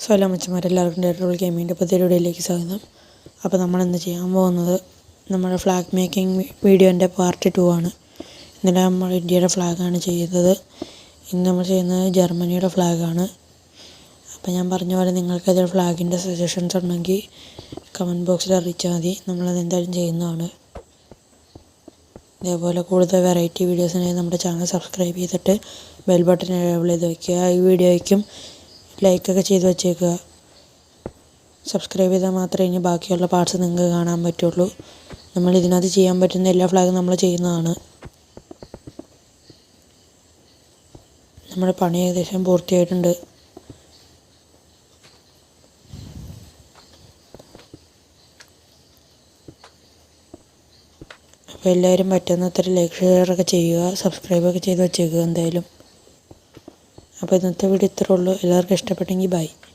സലാം അച്ഛന്മാരെല്ലാവർക്കും director ഗെയിമിൻ്റെ പുതിയ വീഡിയോയിലേക്ക് സ്വാഗതം. അപ്പോൾ നമ്മളിന്ന് ചെയ്യാൻ പോകുന്നത് നമ്മുടെ ഫ്ലാഗ് മേക്കിംഗ് വീഡിയോൻ്റെ പാർട്ട് 2 ആണ്. ഇന്നലെ നമ്മൾ ഇന്ത്യയുടെ ഫ്ലാഗാണ് ചെയ്തത്. ഇന്ന് നമ്മൾ ചെയ്യുന്നത് ജർമ്മനിയുടെ ഫ്ലാഗാണ്. അപ്പോൾ ഞാൻ പറഞ്ഞ പോലെ നിങ്ങൾക്ക് അതിൽ ഫ്ലാഗിൻ്റെ സജഷൻസ് ഉണ്ടെങ്കിൽ കമൻറ്റ് ബോക്സിൽ അറിയിച്ചാൽ മതി. നമ്മളത് എന്തായാലും ചെയ്യുന്നതാണ്. ഇതേപോലെ കൂടുതൽ വെറൈറ്റി വീഡിയോസിനായി നമ്മുടെ ചാനൽ സബ്സ്ക്രൈബ് ചെയ്തിട്ട് ബെൽ ബട്ടൺ എനേബിൾ ചെയ്ത് വയ്ക്കുക. ഈ വീഡിയോയ്ക്കും ലൈക്കൊക്കെ ചെയ്ത് വെച്ചേക്കുക. സബ്സ്ക്രൈബ് ചെയ്താൽ മാത്രമേ ഇനി ബാക്കിയുള്ള പാർട്സ് നിങ്ങൾക്ക് കാണാൻ പറ്റുള്ളൂ. നമ്മൾ ഇതിനകത്ത് ചെയ്യാൻ പറ്റുന്ന എല്ലാ ഫ്ലാഗും നമ്മൾ ചെയ്യുന്നതാണ്. നമ്മുടെ പണി ഏകദേശം പൂർത്തിയായിട്ടുണ്ട്. അപ്പോൾ എല്ലാവരും പറ്റുന്നത്ര ലൈക്ക് ഷെയറൊക്കെ ചെയ്യുക, സബ്സ്ക്രൈബൊക്കെ ചെയ്ത് വെച്ചേക്കുക എന്തായാലും. അപ്പോൾ ഇന്നത്തെ വീഡിയോ ഇത്രേ ഉള്ളൂ. എല്ലാവർക്കും ഇഷ്ടപ്പെട്ടെങ്കിൽ ബൈ.